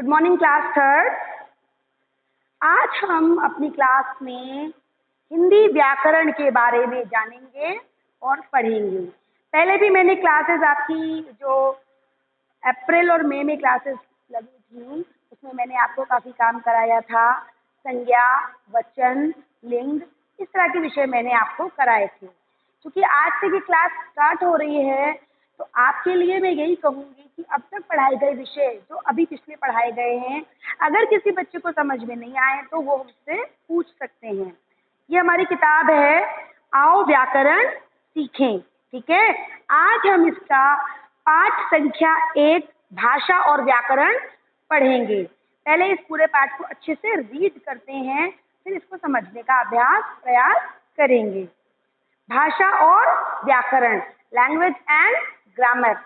Good morning class third. आज हम अपनी क्लास में हिंदी व्याकरण के बारे में जानेंगे और पढ़ेंगे। पहले भी मैंने क्लासेस आपकी जो अप्रैल और मई में क्लासेस लगी थी उसमें मैंने आपको काफ़ी काम कराया था। संज्ञा, वचन, लिंग, इस तरह के विषय मैंने आपको कराए थे। क्योंकि आज से ये क्लास स्टार्ट हो रही है तो आपके लिए मैं यही कहूँगी कि अब तक पढ़ाए गए विषय जो अभी पिछले पढ़ाए गए हैं, अगर किसी बच्चे को समझ में नहीं आए तो वो हमसे पूछ सकते हैं। ये हमारी किताब है आओ व्याकरण सीखें। ठीक है, आज हम इसका पाठ संख्या 1 भाषा और व्याकरण पढ़ेंगे। पहले इस पूरे पाठ को अच्छे से रीड करते हैं, फिर इसको समझने का प्रयास करेंगे। भाषा और व्याकरण, लैंग्वेज एंड ग्रामर।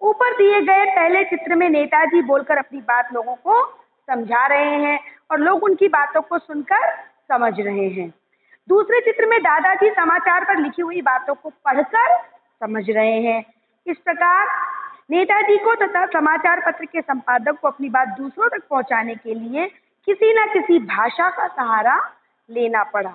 ऊपर दिए गए पहले चित्र में नेताजी बोलकर अपनी बात लोगों को समझा रहे हैं और लोग उनकी बातों को सुनकर समझ रहे हैं। दूसरे चित्र में दादाजी समाचार पर लिखी हुई बातों को पढ़कर समझ रहे हैं। इस प्रकार नेताजी को तथा समाचार पत्र के संपादक को अपनी बात दूसरों तक पहुंचाने के लिए किसी न किसी भाषा का सहारा लेना पड़ा।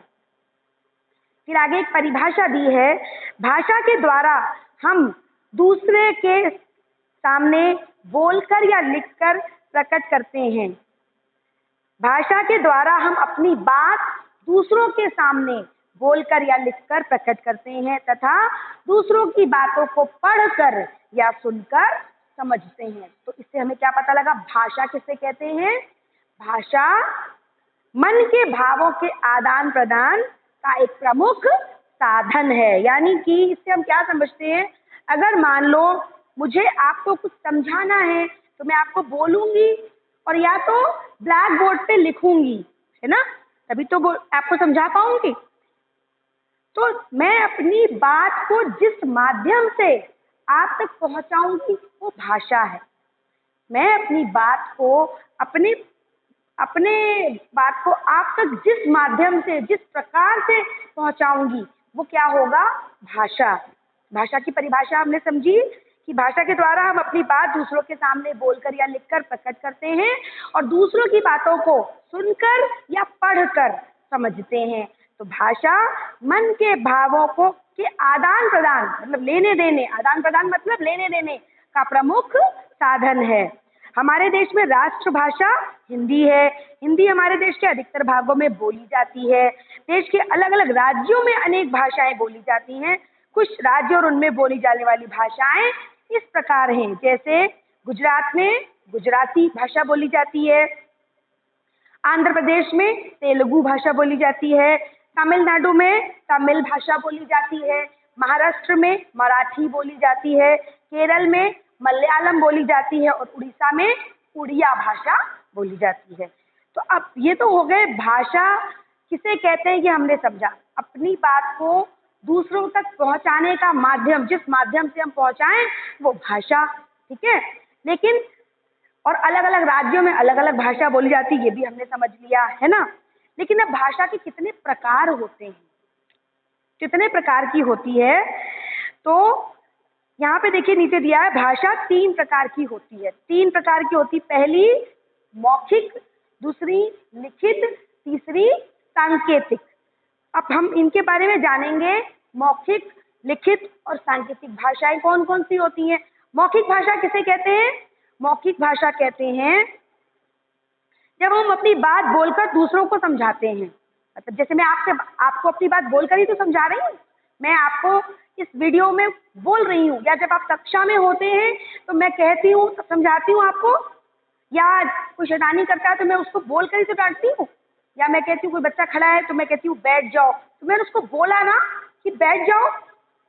फिर आगे एक परिभाषा दी है, भाषा के द्वारा हम दूसरे के सामने बोलकर या लिखकर प्रकट करते हैं। भाषा के द्वारा हम अपनी बात दूसरों के सामने बोलकर या लिखकर प्रकट करते हैं तथा दूसरों की बातों को पढ़कर या सुनकर समझते हैं। तो इससे हमें क्या पता लगा, भाषा किसे कहते हैं? भाषा मन के भावों के आदान प्रदान का एक प्रमुख साधन है। यानी कि इससे हम क्या समझते हैं, अगर मान लो मुझे आपको कुछ समझाना है तो मैं आपको बोलूंगी और या तो ब्लैक बोर्ड पे लिखूंगी, है ना, तभी तो आपको समझा पाऊंगी। तो मैं अपनी बात को जिस माध्यम से आप तक पहुंचाऊंगी वो भाषा है। मैं अपनी बात को अपने बात को आप तक जिस माध्यम से जिस प्रकार से पहुंचाऊंगी वो क्या होगा? भाषा। भाषा की परिभाषा हमने समझी कि भाषा के द्वारा हम अपनी बात दूसरों के सामने बोलकर या लिखकर प्रकट करते हैं और दूसरों की बातों को सुनकर या पढ़कर समझते हैं। तो भाषा मन के भावों को के आदान प्रदान मतलब लेने देने, आदान प्रदान मतलब लेने देने का प्रमुख साधन है। हमारे देश में राष्ट्रभाषा हिंदी है। हिंदी हमारे देश के अधिकतर भागों में बोली जाती है। देश के अलग अलग राज्यों में अनेक भाषाएं बोली जाती हैं। कुछ राज्य और उनमें बोली जाने वाली भाषाएं इस प्रकार हैं, जैसे गुजरात में गुजराती भाषा बोली जाती है, आंध्र प्रदेश में तेलुगु भाषा बोली जाती है, तमिलनाडु में तमिल भाषा बोली जाती है, महाराष्ट्र में मराठी बोली जाती है, केरल में मलयालम बोली जाती है और उड़ीसा में उड़िया भाषा बोली जाती है। तो अब ये तो हो गए भाषा किसे कहते हैं, ये हमने समझा। अपनी बात को दूसरों तक पहुंचाने का माध्यम, जिस माध्यम से हम पहुंचाएं वो भाषा। ठीक है, लेकिन और अलग अलग राज्यों में अलग अलग भाषा बोली जाती है, ये भी हमने समझ लिया, है ना। लेकिन अब भाषा के कितने प्रकार होते हैं, कितने प्रकार की होती है, तो यहाँ पे देखिए नीचे दिया है, भाषा 3 प्रकार की होती है। 3 प्रकार की होती, पहली मौखिक, दूसरी लिखित, तीसरी सांकेतिक। अब हम इनके बारे में जानेंगे। मौखिक, लिखित और सांकेतिक भाषाएं कौन कौन सी होती हैं। मौखिक भाषा किसे कहते हैं? मौखिक भाषा कहते हैं जब हम अपनी बात बोलकर दूसरों को समझाते हैं। मतलब जैसे मैं आपको अपनी बात बोलकर ही तो समझा रही हूँ, मैं आपको इस वीडियो में बोल रही हूँ, या जब आप कक्षा में होते हैं तो मैं कहती हूँ, समझाती हूँ आपको, या कोई शैतानी करता है तो मैं उसको बोलकर ही तो डांटती हूँ, या मैं कहती हूँ कोई बच्चा खड़ा है तो मैं कहती हूँ बैठ जाओ, तो मैंने उसको बोला ना कि बैठ जाओ,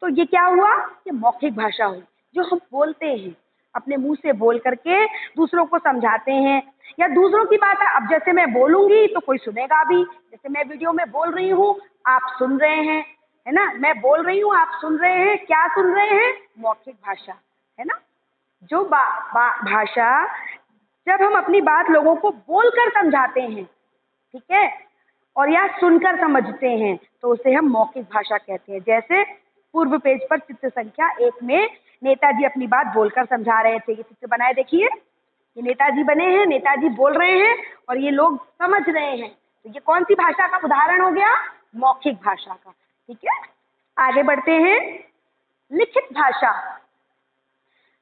तो ये क्या हुआ? ये मौखिक भाषा हुई, जो हम बोलते हैं, अपने मुंह से बोल करके दूसरों को समझाते हैं। या दूसरों की बात है, अब जैसे मैं बोलूंगी तो कोई सुनेगा भी, जैसे मैं वीडियो में बोल रही हूँ आप सुन रहे हैं, है ना, मैं बोल रही हूँ आप सुन रहे हैं, क्या सुन रहे हैं? मौखिक भाषा, है ना। जो भाषा जब हम अपनी बात लोगों को बोलकर समझाते हैं, ठीक है, और या सुनकर समझते हैं, तो उसे हम मौखिक भाषा कहते हैं। जैसे पूर्व पेज पर चित्र संख्या 1 में नेताजी अपनी बात बोलकर समझा रहे थे, ये चित्र बनाए देखिए, ये नेताजी बने हैं, नेताजी बोल रहे हैं और ये लोग समझ रहे हैं। तो ये कौन सी भाषा का उदाहरण हो गया? मौखिक भाषा का। ठीक है, आगे बढ़ते हैं। लिखित भाषा,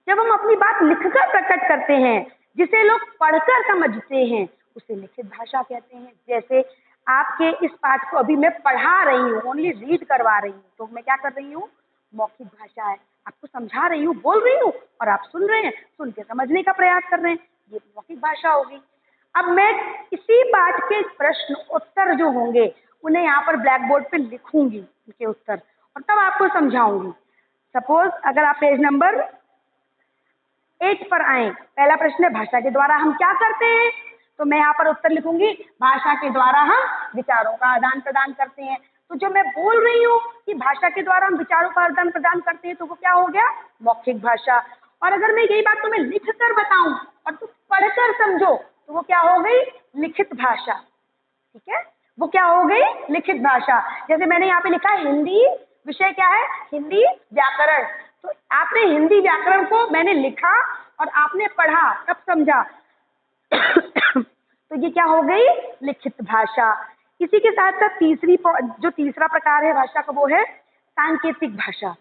जब हम अपनी बात लिखकर प्रकट करते हैं, जिसे लोग पढ़कर समझते हैं, उसे लिखित भाषा कहते हैं। जैसे आपके इस पाठ को अभी मैं पढ़ा रही हूँ, ओनली रीड करवा रही हूँ, तो मैं क्या कर रही हूँ? मौखिक भाषा है, आपको समझा रही हूँ, बोल रही हूँ और आप सुन रहे हैं, सुन के समझने का प्रयास कर रहे हैं, ये मौखिक भाषा होगी। अब मैं इसी पाठ के प्रश्न उत्तर जो होंगे उन्हें यहाँ पर ब्लैक बोर्ड पे लिखूंगी, उनके उत्तर, और तब आपको समझाऊंगी। सपोज अगर आप पेज नंबर 8 पर आए, पहला प्रश्न है भाषा के द्वारा हम क्या करते हैं, तो मैं यहाँ पर उत्तर लिखूंगी, भाषा के द्वारा हम विचारों का आदान प्रदान करते हैं। तो जो मैं बोल रही हूँ कि भाषा के द्वारा हम विचारों का आदान प्रदान करते हैं, तो वो क्या हो गया? मौखिक भाषा। और अगर मैं यही बात तुम्हें लिख कर बताऊं और तुम पढ़कर समझो, तो वो क्या हो गई? लिखित भाषा। ठीक है, वो क्या हो गई? लिखित भाषा। जैसे मैंने यहाँ पे लिखा है हिंदी, विषय क्या है? हिंदी व्याकरण। तो आपने हिंदी व्याकरण को मैंने लिखा और आपने पढ़ा, तब समझा। तो ये क्या हो गई? लिखित भाषा। इसी के साथ साथ तीसरा प्रकार है भाषा का, वो है सांकेतिक भाषा,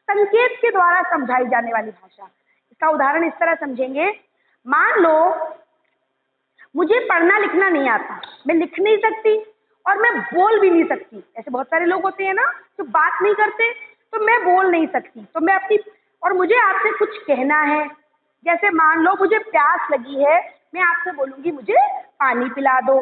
संकेत के द्वारा समझाई जाने वाली भाषा। इसका उदाहरण इस तरह समझेंगे, मान लो मुझे पढ़ना लिखना नहीं आता, मैं लिख नहीं सकती और मैं बोल भी नहीं सकती। ऐसे बहुत सारे लोग होते हैं ना जो बात नहीं करते, तो मैं बोल नहीं सकती, तो मैं और मुझे आपसे कुछ कहना है। जैसे मान लो मुझे प्यास लगी है, मैं आपसे बोलूंगी मुझे पानी पिला दो,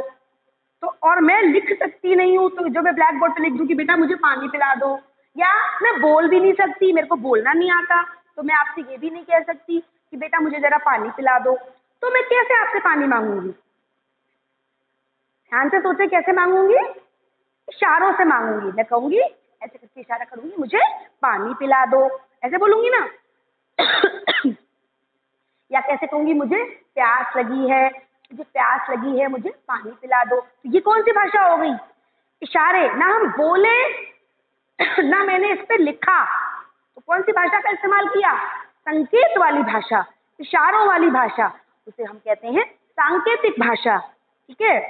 तो और मैं लिख सकती नहीं हूँ, तो जो मैं ब्लैक बोर्ड पे लिख दूंगी बेटा मुझे पानी पिला दो। या मैं बोल भी नहीं सकती, मेरे को बोलना नहीं आता, तो मैं आपसे ये भी नहीं कह सकती कि बेटा मुझे जरा पानी पिला दो। तो मैं कैसे आपसे पानी मांगूंगी? ध्यान से सोचे, कैसे मांगूंगी? इशारों से मांगूंगी। मैं कहूंगी, ऐसे करके इशारा करूंगी, मुझे पानी पिला दो, ऐसे बोलूंगी ना। या कैसे कहूंगी, मुझे प्यास लगी है, मुझे प्यास लगी है, मुझे पानी पिला दो। तो ये कौन सी भाषा हो गई? इशारे। ना हम बोले ना मैंने इस पे लिखा, तो कौन सी भाषा का इस्तेमाल किया? संकेत वाली भाषा, इशारों वाली भाषा, उसे हम कहते हैं सांकेतिक भाषा। ठीक है,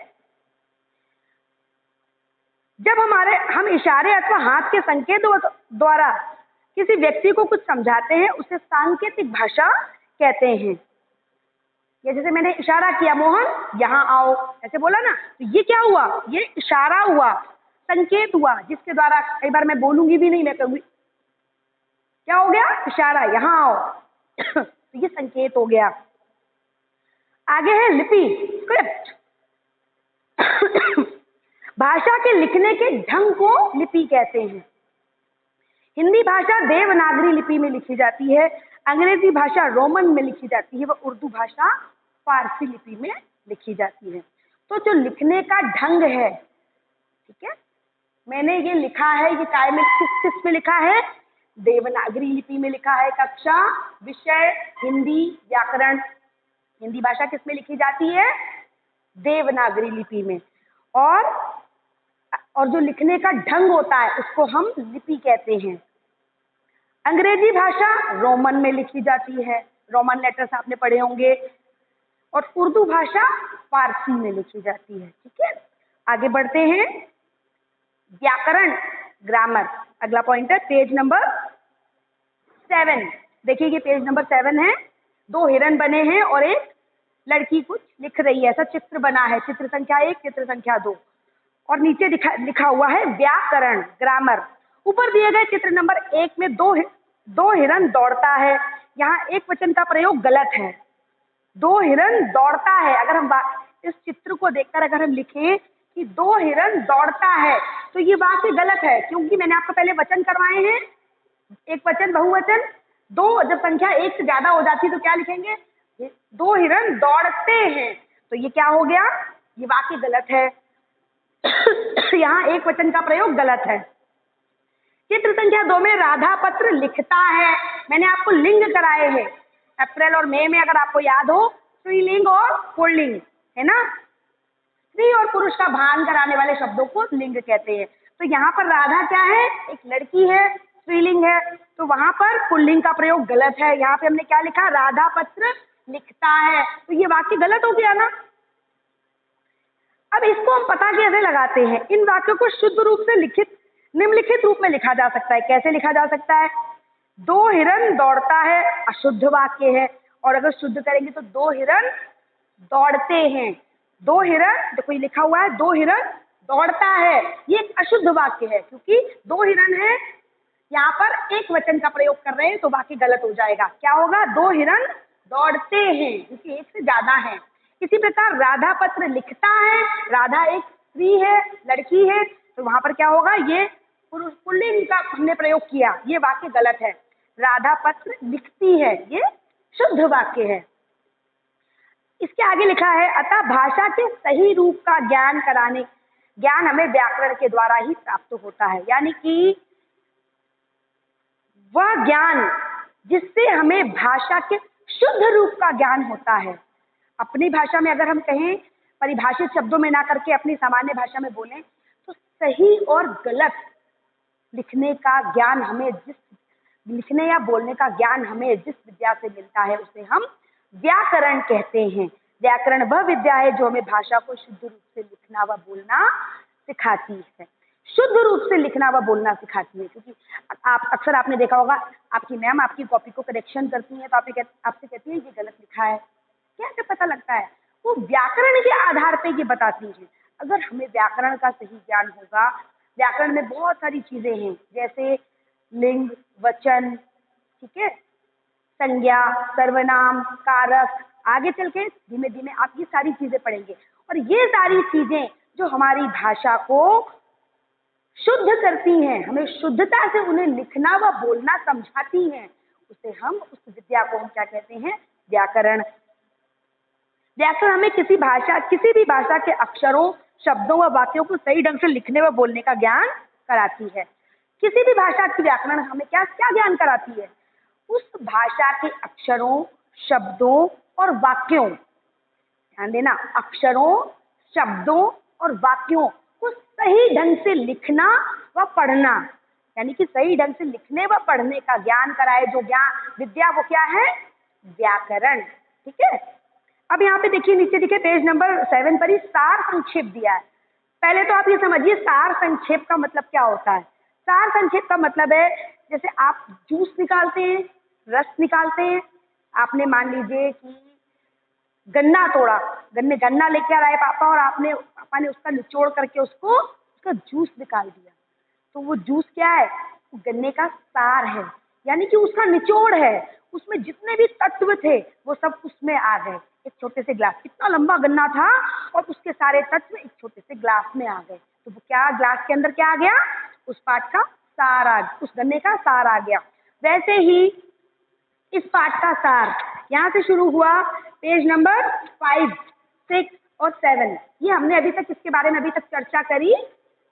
जब हम इशारे अथवा हाथ के संकेतों द्वारा किसी व्यक्ति को कुछ समझाते हैं, उसे सांकेतिक भाषा कहते हैं। या जैसे मैंने इशारा किया, मोहन यहाँ आओ, ऐसे बोला ना, तो ये क्या हुआ? ये इशारा हुआ, संकेत हुआ, जिसके द्वारा कई बार मैं बोलूंगी भी नहीं, मैं कहूंगी, क्या हो गया? इशारा, यहाँ आओ। तो ये संकेत हो गया। आगे है लिपि, स्क्रिप्ट। भाषा के लिखने के ढंग को लिपि कहते हैं। हिंदी भाषा देवनागरी लिपि में लिखी जाती है, अंग्रेजी भाषा रोमन में लिखी जाती है, व उर्दू भाषा फारसी लिपि में लिखी जाती है। तो जो लिखने का ढंग है, ठीक है, मैंने ये लिखा है, ये काय में किस में लिखा है? देवनागरी लिपि में लिखा है। कक्षा, विषय हिंदी व्याकरण। हिंदी भाषा किस में लिखी जाती है? देवनागरी लिपि में। और जो लिखने का ढंग होता है उसको हम लिपि कहते हैं। अंग्रेजी भाषा रोमन में लिखी जाती है, रोमन लेटर्स आपने पढ़े होंगे। और उर्दू भाषा फारसी में लिखी जाती है। ठीक है, आगे बढ़ते हैं। व्याकरण, ग्रामर, अगला पॉइंट है पेज नंबर 7। देखिए ये पेज नंबर 7 है। 2 हिरन बने हैं और एक लड़की कुछ लिख रही है, ऐसा चित्र बना है, चित्र संख्या 1, चित्र संख्या 2, और नीचे लिखा हुआ है व्याकरण, ग्रामर। ऊपर दिए गए चित्र नंबर 1 में दो हिरन दौड़ता है। यहाँ एक वचन का प्रयोग गलत है, 2 हिरन दौड़ता है। अगर हम इस चित्र को देखकर अगर हम लिखें कि 2 हिरन दौड़ता है, तो ये वाक्य गलत है, क्योंकि मैंने आपको पहले वचन करवाए हैं, एक वचन बहुवचन। 2 जब संख्या 1 से ज्यादा हो जाती है तो क्या लिखेंगे? 2 हिरन दौड़ते हैं। तो ये क्या हो गया? ये वाक्य गलत है। यहाँ एक वचन का प्रयोग गलत है। चित्र संख्या 2 में राधा पत्र लिखता है। मैंने आपको लिंग कराए हैं, अप्रैल और मई में, अगर आपको याद हो, स्त्रीलिंग और पुल्लिंग, है ना। स्त्री और पुरुष का भान कराने वाले शब्दों को लिंग कहते हैं। तो यहाँ पर राधा क्या है? एक लड़की है, स्त्रीलिंग है, तो वहां पर पुल्लिंग का प्रयोग गलत है। यहाँ पे हमने क्या लिखा? राधा पत्र लिखता है, तो ये वाक्य गलत हो गया ना। अब इसको हम पता कैसे लगाते हैं? इन वाक्यों को शुद्ध रूप से लिखित निम्नलिखित रूप में लिखा जा सकता है। कैसे लिखा जा सकता है? दो हिरन दौड़ता है अशुद्ध वाक्य है, और अगर शुद्ध करेंगे तो दो हिरन दौड़ते हैं। दो हिरन, देखो ये लिखा हुआ है दो हिरन दौड़ता है, ये एक अशुद्ध वाक्य है क्योंकि दो हिरन है, यहाँ पर एक वचन का प्रयोग कर रहे हैं तो वाक्य गलत हो जाएगा। क्या होगा? दो हिरन दौड़ते हैं, क्योंकि एक से ज्यादा है। इसी प्रकार राधा पत्र लिखता है, राधा एक स्त्री है, लड़की है, तो वहां पर क्या होगा? ये पुरुष पुल्लिंग का हमने प्रयोग किया, ये वाक्य गलत है। राधा पत्र लिखती है, ये शुद्ध वाक्य है। इसके आगे लिखा है, अतः भाषा के सही रूप का ज्ञान हमें व्याकरण के द्वारा ही प्राप्त होता है। यानी कि वह ज्ञान जिससे हमें भाषा के शुद्ध रूप का ज्ञान होता है। अपनी भाषा में अगर हम कहें, परिभाषित शब्दों में ना करके अपनी सामान्य भाषा में बोलें, तो सही और गलत लिखने का ज्ञान हमें लिखने या बोलने का ज्ञान हमें जिस विद्या से मिलता है उसे हम व्याकरण कहते हैं। व्याकरण वह विद्या है जो हमें भाषा को शुद्ध रूप से लिखना व बोलना सिखाती है। शुद्ध रूप से लिखना व बोलना सिखाती है, क्योंकि आप अक्सर आपने देखा होगा, आपकी मैम आपकी कॉपी को करेक्शन करती है तो आपसे कहती है ये गलत लिखा है। कैसे पता लगता है? वो व्याकरण के आधार पे ये बताती है। अगर हमें व्याकरण का सही ज्ञान होगा, व्याकरण में बहुत सारी चीजें हैं, जैसे लिंग, वचन, ठीक है, संज्ञा, सर्वनाम, कारक, आगे चल के धीमे धीमे आप ये सारी चीजें पढ़ेंगे। और ये सारी चीजें जो हमारी भाषा को शुद्ध करती हैं, हमें शुद्धता से उन्हें लिखना व बोलना समझाती हैं, उसे हम, उस विद्या को हम क्या कहते हैं? व्याकरण। व्याकरण हमें किसी भी भाषा के अक्षरों, शब्दों व वाक्यों को सही ढंग से लिखने व बोलने का ज्ञान कराती है। किसी भी भाषा की व्याकरण हमें क्या क्या ज्ञान कराती है? उस भाषा के अक्षरों, शब्दों और वाक्यों, ध्यान देना, अक्षरों, शब्दों और वाक्यों को सही ढंग से लिखना व पढ़ना, यानी कि सही ढंग से लिखने व पढ़ने का ज्ञान कराए। जो ज्ञान विद्या वो क्या है? व्याकरण। ठीक है। अब यहाँ पे देखिए, नीचे देखिए पेज नंबर 7 पर ही सार संक्षेप दिया है। पहले तो आप ये समझिए सार संक्षेप का मतलब क्या होता है। सार संक्षेप का मतलब है, जैसे आप जूस निकालते हैं, रस निकालते हैं। आपने मान लीजिए कि गन्ना तोड़ा, गन्ना लेकर आए पापा, और पापा ने उसका निचोड़ करके उसका जूस निकाल दिया, तो वो जूस क्या है? गन्ने का सार है, यानी कि उसका निचोड़ है। उसमें जितने भी तत्व थे वो सब उसमें आ गए। एक छोटे से ग्लास, इतना लंबा गन्ना था और उसके सारे तत्व एक छोटे से ग्लास में आ गए, तो वो क्या, ग्लास के अंदर क्या आ गया? उस पाठ का सार उस गन्ने का सार आ गया। वैसे ही इस पाठ का सार यहाँ से शुरू हुआ, पेज नंबर 5, 6 और 7। ये हमने अभी तक इसके बारे में अभी तक चर्चा करी,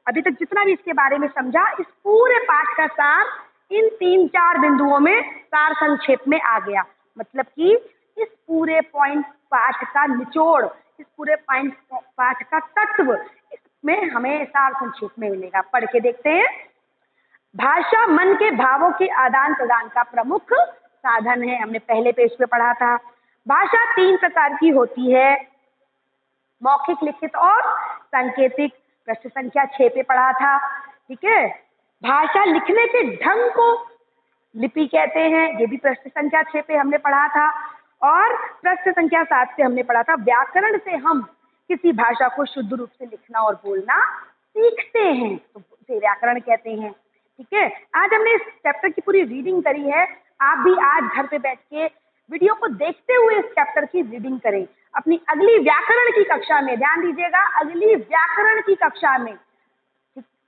अभी तक जितना भी इसके बारे में समझा, इस पूरे पाठ का सार इन 3-4 बिंदुओं में सार संक्षेप में आ गया। मतलब कि इस पूरे पॉइंट पाठ का निचोड़, इस पूरे पॉइंट पाठ का तत्व इसमें हमें सार संक्षेप में मिलेगा। पढ़ के देखते हैं। भाषा मन के भावों के आदान प्रदान का प्रमुख साधन है। हमने पहले पेज पे पढ़ा था। भाषा 3 प्रकार की होती है, मौखिक, लिखित और सांकेतिक। पृष्ठ संख्या 6 पे पढ़ा था। ठीक है। भाषा लिखने के ढंग को लिपि कहते हैं, ये भी पृष्ठ संख्या 6 पे हमने पढ़ा था। और पृष्ठ संख्या 7 से हमने पढ़ा था व्याकरण से हम किसी भाषा को शुद्ध रूप से लिखना और बोलना सीखते हैं, तो उसे व्याकरण कहते हैं। ठीक है। आज हमने इस चैप्टर की पूरी रीडिंग करी है। आप भी आज घर पे बैठ के वीडियो को देखते हुए इस चैप्टर की रीडिंग करें। अपनी अगली व्याकरण की कक्षा में, ध्यान दीजिएगा, अगली व्याकरण की कक्षा में,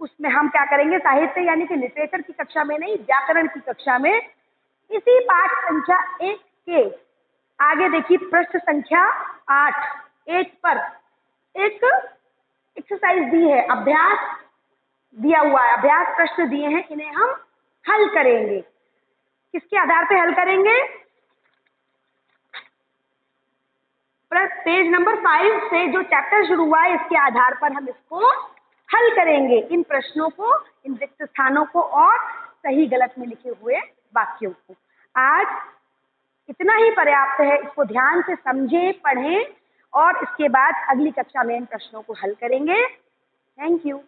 उसमें हम क्या करेंगे? साहित्य यानी कि लिटरेचर की कक्षा में नहीं, व्याकरण की कक्षा में इसी पाठ संख्या 1 के आगे देखिए पृष्ठ संख्या 8 पर एक एक्सरसाइज दी है, अभ्यास दिया हुआ है, अभ्यास प्रश्न दिए हैं, इन्हें हम हल करेंगे। किसके आधार पे हल करेंगे? पेज नंबर 5 से जो चैप्टर शुरू हुआ है इसके आधार पर हम इसको हल करेंगे, इन प्रश्नों को, इन रिक्त स्थानों को और सही गलत में लिखे हुए वाक्यों को। आज इतना ही पर्याप्त है। इसको ध्यान से समझें, पढ़ें और इसके बाद अगली कक्षा में इन प्रश्नों को हल करेंगे। Thank you.